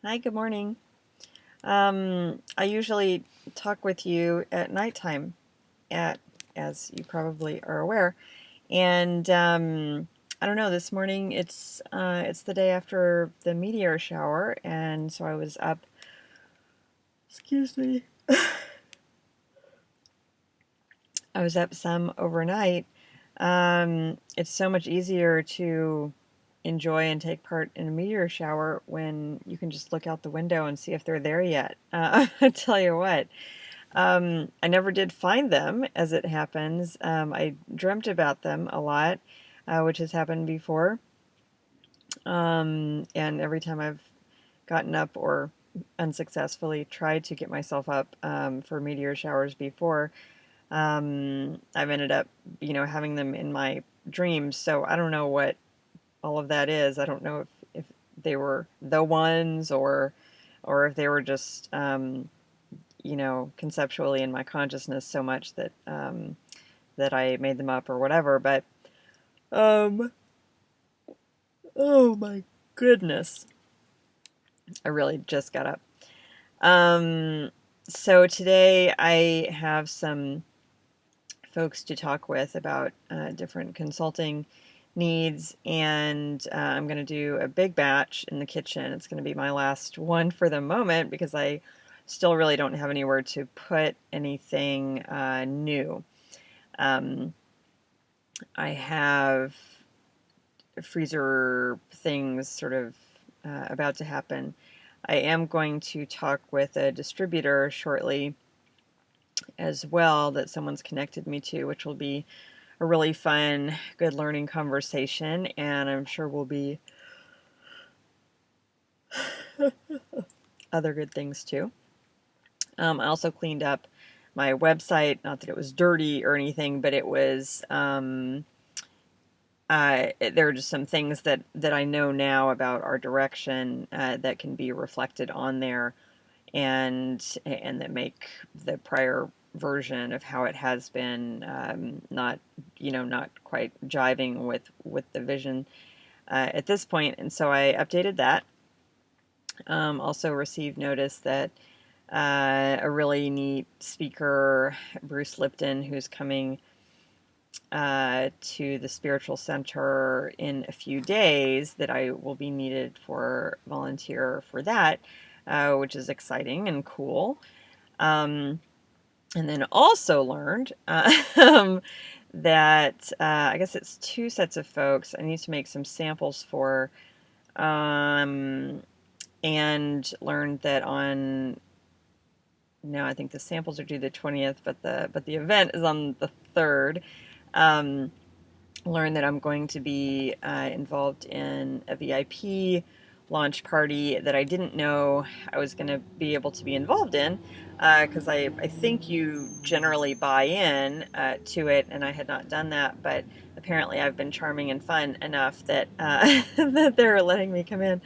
Hi, good morning. I usually talk with you at nighttime, at as you probably are aware. And I don't know, this morning it's the day after the meteor shower, and so I was up, excuse me, I was up some overnight. It's so much easier to enjoy and take part in a meteor shower when you can just look out the window and see if they're there yet. I tell you what. I never did find them, as it happens. I dreamt about them a lot, which has happened before. And every time I've gotten up or unsuccessfully tried to get myself up for meteor showers before, I've ended up, having them in my dreams. So I don't know what all of that is. I don't know if they were the ones or if they were just conceptually in my consciousness so much that I made them up or whatever. But um, oh my goodness, I really just got up. Um, so today I have some folks to talk with about different consulting needs, and I'm going to do a big batch in the kitchen. It's going to be my last one for the moment because I still really don't have anywhere to put anything new. Um, I have freezer things sort of about to happen. I am going to talk with a distributor shortly as well that someone's connected me to, which will be a really fun, good learning conversation, and I'm sure will be other good things too. I also cleaned up my website, not that it was dirty or anything, but it was there are just some things that I know now about our direction that can be reflected on there, and that make the prior version of how it has been not quite jiving with the vision at this point. And so I updated that. Also received notice that a really neat speaker, Bruce Lipton, who's coming to the spiritual center in a few days, that I will be needed for volunteer for that, which is exciting and cool. And then also learned that I guess it's two sets of folks I need to make some samples for, um, and learned that on no, I think the samples are due the 20th, but the event is on the 3rd. Um, Learned that I'm going to be involved in a VIP launch party that I didn't know I was going to be able to be involved in, because I think you generally buy in to it, and I had not done that, but apparently I've been charming and fun enough that that they're letting me come in.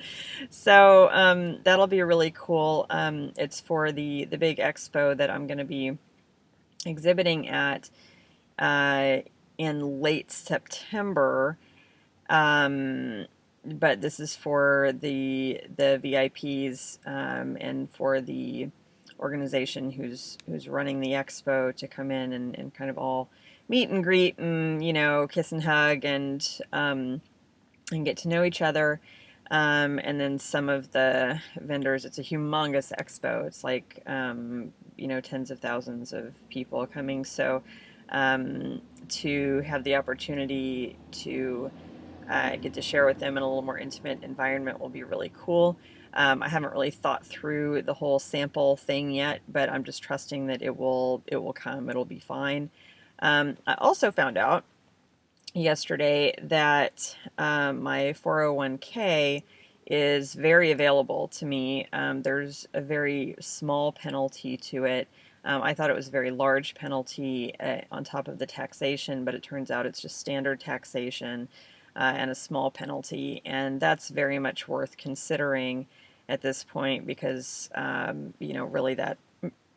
So that'll be really cool. It's for the big expo that I'm going to be exhibiting at uh, in late September. Um, but this is for the VIPs, and for the organization who's running the expo to come in and kind of all meet and greet and kiss and hug and get to know each other. And then some of the vendors, it's a humongous expo. It's like, tens of thousands of people coming. So to have the opportunity to get to share with them in a little more intimate environment will be really cool. I haven't really thought through the whole sample thing yet, but I'm just trusting that it will come. It'll be fine. I also found out yesterday that my 401k is very available to me. There's a very small penalty to it. I thought it was a very large penalty on top of the taxation, but it turns out it's just standard taxation and a small penalty, and that's very much worth considering at this point because really that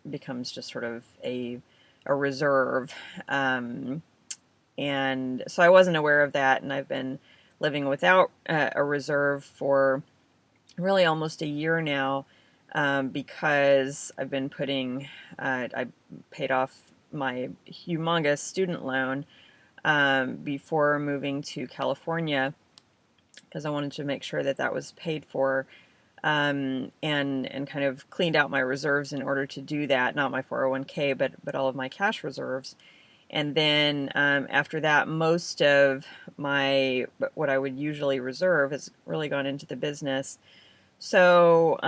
becomes just sort of a reserve. And so I wasn't aware of that, and I've been living without a reserve for really almost a year now, because I've been I paid off my humongous student loan before moving to California, because I wanted to make sure that that was paid for, and kind of cleaned out my reserves in order to do that. Not my 401k, but all of my cash reserves. And then after that, most of my what I would usually reserve has really gone into the business. So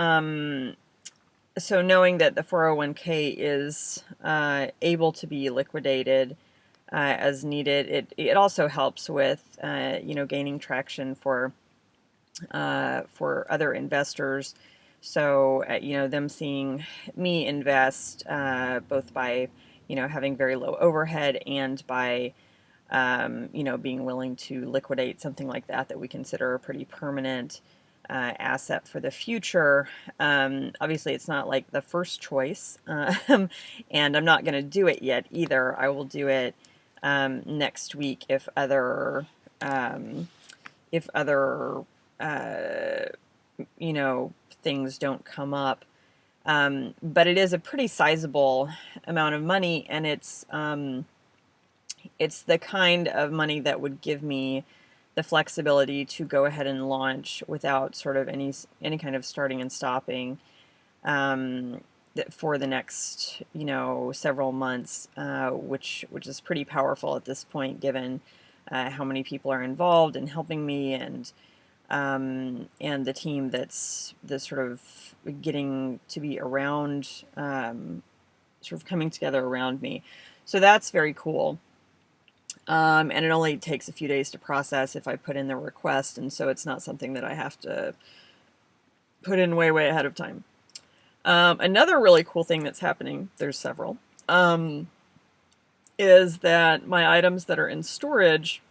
so knowing that the 401k is able to be liquidated as needed, it also helps with gaining traction for other investors. So them seeing me invest, both by having very low overhead and by being willing to liquidate something like that we consider a pretty permanent asset for the future. Obviously, it's not like the first choice, and I'm not going to do it yet either. I will do it next week if other uh, things don't come up. But it is a pretty sizable amount of money, and it's the kind of money that would give me the flexibility to go ahead and launch without sort of any kind of starting and stopping um, for the next several months, which is pretty powerful at this point, given how many people are involved in helping me, and the team that's sort of getting to be around, sort of coming together around me. So that's very cool. And it only takes a few days to process if I put in the request, and so it's not something that I have to put in way ahead of time. Another really cool thing that's happening, there's several, is that my items that are in storage,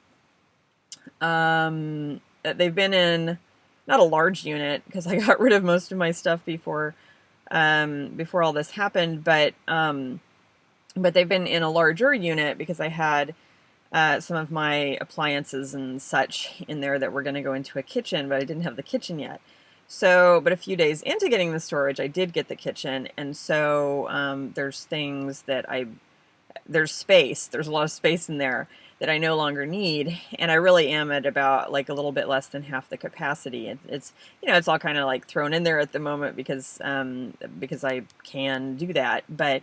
they've been in not a large unit because I got rid of most of my stuff before all this happened, but they've been in a larger unit because I had some of my appliances and such in there that were going to go into a kitchen, but I didn't have the kitchen yet. So, but a few days into getting the storage, I did get the kitchen, and so there's things that there's space. There's a lot of space in there that I no longer need, and I really am at about like a little bit less than half the capacity. It's all kind of like thrown in there at the moment because I can do that, but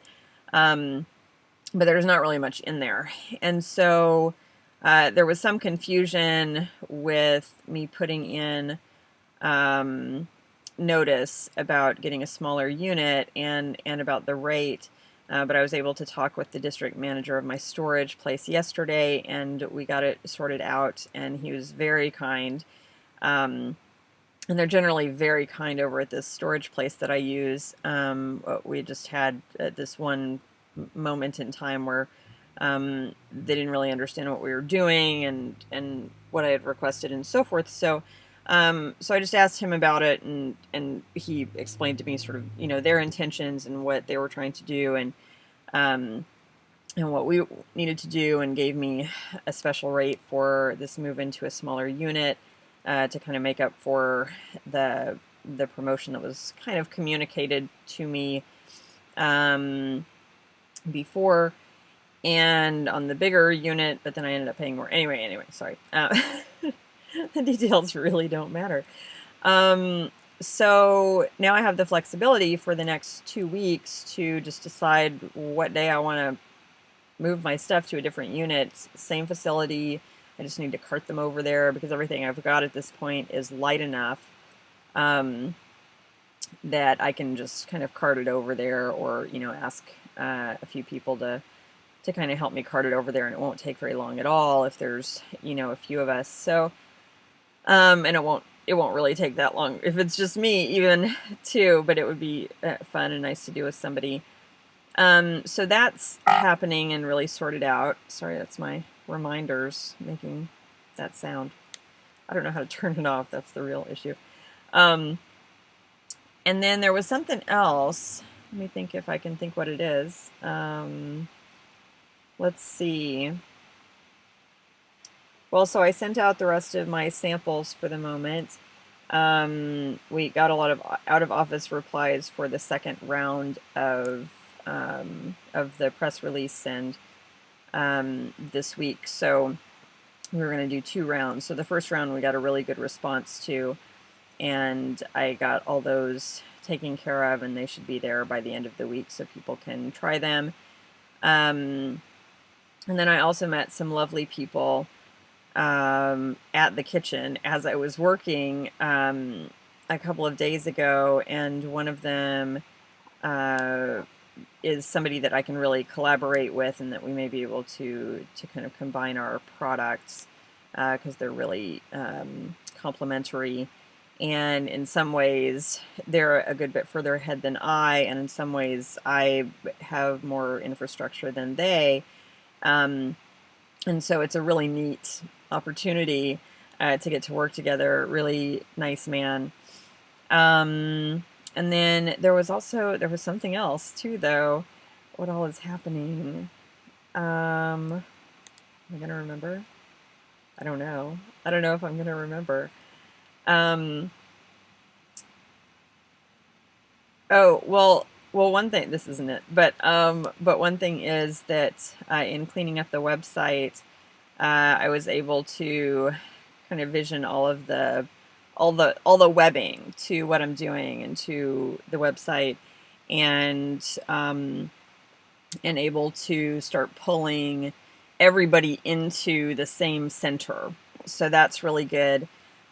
there's not really much in there, and so there was some confusion with me putting in notice about getting a smaller unit and about the rate. But I was able to talk with the district manager of my storage place yesterday, and we got it sorted out, and he was very kind. And they're generally very kind over at this storage place that I use. We just had this one moment in time where they didn't really understand what we were doing and what I had requested and so forth. So I just asked him about it, and he explained to me sort of their intentions and what they were trying to do, um, and what we needed to do, and gave me a special rate for this move into a smaller unit to kind of make up for the promotion that was kind of communicated to me before, and on the bigger unit, but then I ended up paying more. Anyway, sorry. The details really don't matter. So now I have the flexibility for the next 2 weeks to just decide what day I want to move my stuff to a different unit. Same facility. I just need to cart them over there because everything I've got at this point is light enough that I can just kind of cart it over there, or ask a few people to kind of help me cart it over there, and it won't take very long at all if there's a few of us. So and it won't really take that long if it's just me, even too, but it would be fun and nice to do with somebody. So that's happening and really sorted out. Sorry, that's my reminders making that sound. I don't know how to turn it off. That's the real issue. And then there was something else. Let me think if I can think what it is. Let's see. Well, so I sent out the rest of my samples for the moment. We got a lot of out of office replies for the second round of the press release and this week. So we were going to do 2 rounds. So the first round we got a really good response to, and I got all those taken care of, and they should be there by the end of the week so people can try them. And then I also met some lovely people at the kitchen as I was working a couple of days ago, and one of them is somebody that I can really collaborate with, and that we may be able to kind of combine our products because they're really complementary. And in some ways, they're a good bit further ahead than I, and in some ways, I have more infrastructure than they. And so it's a really neat opportunity to get to work together. Really nice man. And then there was something else too, though. What all is happening? Am I gonna remember? I don't know. I don't know if I'm gonna remember. Oh, well, one thing, this isn't it, but one thing is that in cleaning up the website, I was able to kind of vision all the webbing to what I'm doing and to the website, and able to start pulling everybody into the same center. So that's really good.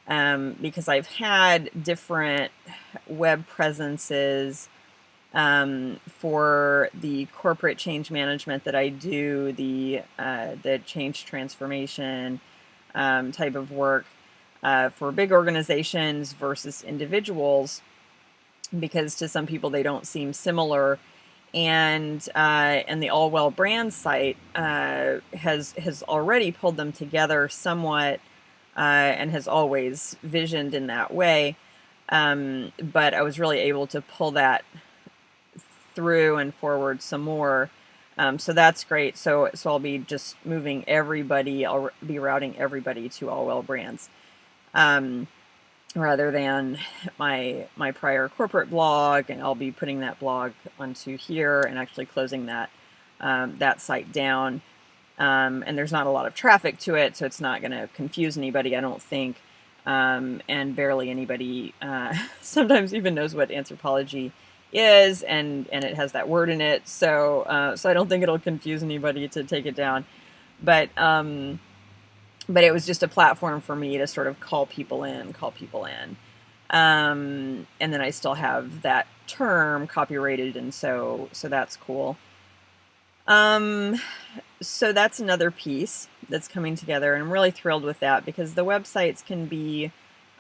Because I've had different web presences for the corporate change management that I do, the change transformation type of work for big organizations versus individuals, because to some people they don't seem similar. And the Allwell brand site has already pulled them together somewhat. And has always visioned in that way. But I was really able to pull that through and forward some more. So that's great. So I'll be just moving everybody, I'll be routing everybody to Allwell brands. Rather than my prior corporate blog, and I'll be putting that blog onto here and actually closing that site down. And there's not a lot of traffic to it, so it's not going to confuse anybody, I don't think. And barely anybody sometimes even knows what Anthropologie is, and it has that word in it. So I don't think it'll confuse anybody to take it down. But it was just a platform for me to sort of call people in. And then I still have that term copyrighted, and so that's cool. So that's another piece that's coming together, and I'm really thrilled with that, because the websites can be,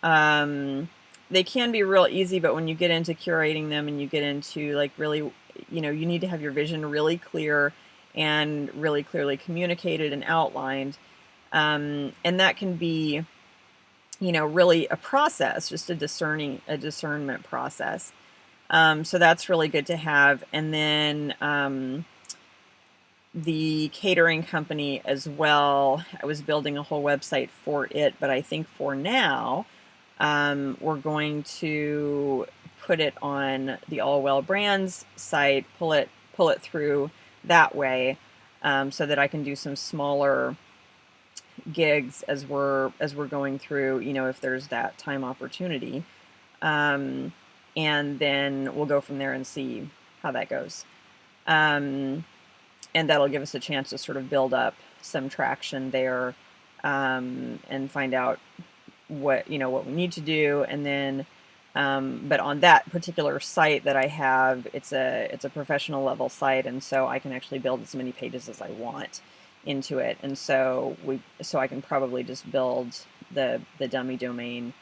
they can be real easy, but when you get into curating them and you get into like really, you need to have your vision really clear and really clearly communicated and outlined. And that can be, really a process, just a discernment process. So that's really good to have. And then, the catering company as well, I was building a whole website for it, but I think for now, we're going to put it on the Allwell Brands site, pull it through that way, so that I can do some smaller gigs as we're going through, if there's that time opportunity. And then we'll go from there and see how that goes. And that'll give us a chance to sort of build up some traction there, and find out what we need to do. And then, but on that particular site that I have, it's a professional level site, and so I can actually build as many pages as I want into it. And so I can probably just build the dummy domain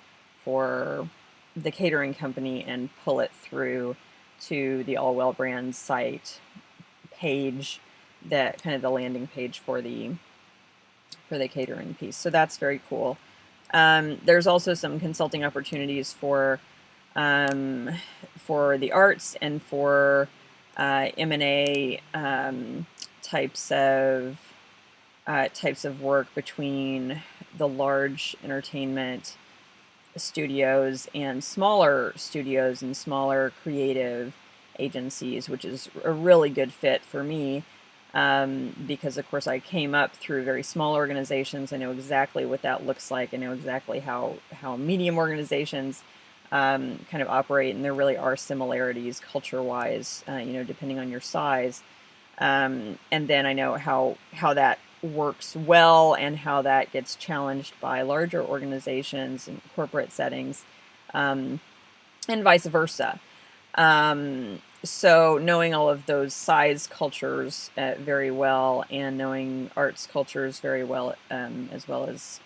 for the catering company and pull it through to the Allwell Brands site page, that kind of the landing page for the catering piece. So that's very cool. There's also some consulting opportunities for the arts and for M&A types of work between the large entertainment studios and smaller studios and smaller creative agencies, which is a really good fit for me. Because of course I came up through very small organizations. I know exactly what that looks like. I know exactly how medium organizations kind of operate, and there really are similarities culture-wise, depending on your size. And then I know how that works well and how that gets challenged by larger organizations and corporate settings, um, and vice versa. So knowing all of those size cultures very well, and knowing arts cultures very well, as well as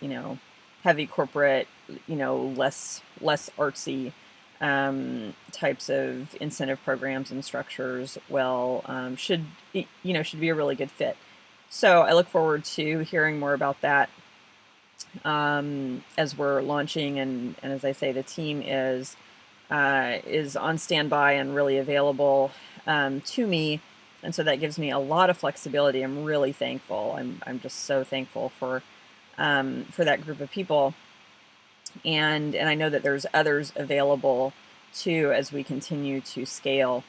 heavy corporate, less artsy types of incentive programs and structures, well, should be a really good fit. So I look forward to hearing more about that as we're launching, and as I say, the team is on standby and really available to me, and so that gives me a lot of flexibility. I'm really thankful. I'm just so thankful for that group of people, and I know that there's others available too as we continue to scale.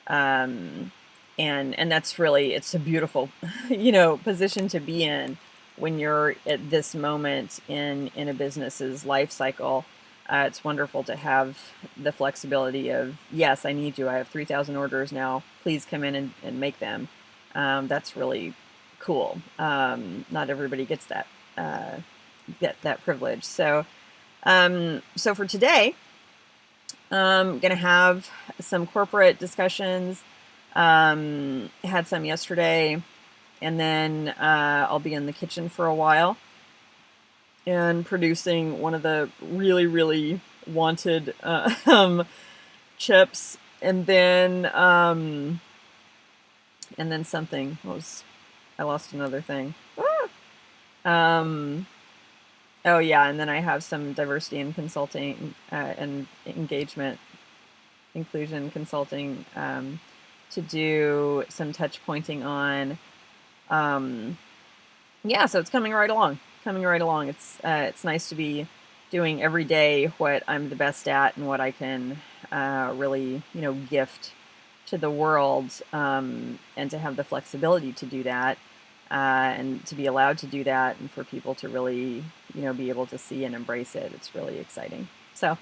Um, and that's really, it's a beautiful position to be in when you're at this moment in a business's life cycle. It's wonderful to have the flexibility of, yes, I need you. I have 3,000 orders now. Please come in and make them. That's really cool. Not everybody gets that privilege. So for today, I'm going to have some corporate discussions. Had some yesterday, and then I'll be in the kitchen for a while and producing one of the really, really wanted chips, and then something. I lost another thing. Um, oh yeah, and then I have some diversity and consulting and engagement, inclusion consulting to do some touch pointing on. Yeah, so it's coming right along. It's nice to be doing every day what I'm the best at and what I can really gift to the world, and to have the flexibility to do that, and to be allowed to do that, and for people to really be able to see and embrace it. It's really exciting. So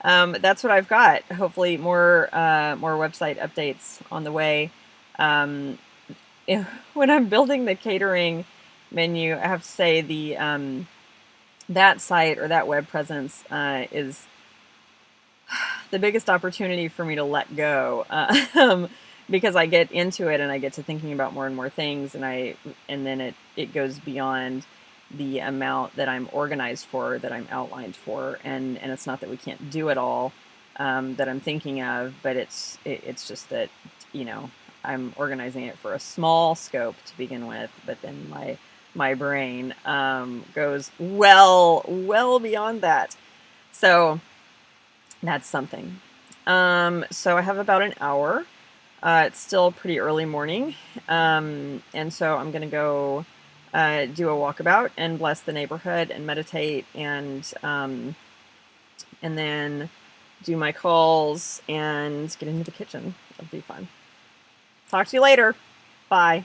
that's what I've got. Hopefully more website updates on the way. Um, when I'm building the catering menu, I have to say that site, or that web presence, is the biggest opportunity for me to let go, because I get into it and I get to thinking about more and more things, and then it goes beyond the amount that I'm organized for, that I'm outlined for, and it's not that we can't do it all, that I'm thinking of, but it's just that I'm organizing it for a small scope to begin with, but then my brain goes well beyond that. So that's something. So I have about an hour. It's still pretty early morning, and so I'm gonna go do a walkabout and bless the neighborhood and meditate, and then do my calls and get into the kitchen. It'll be fun. Talk to you later. Bye.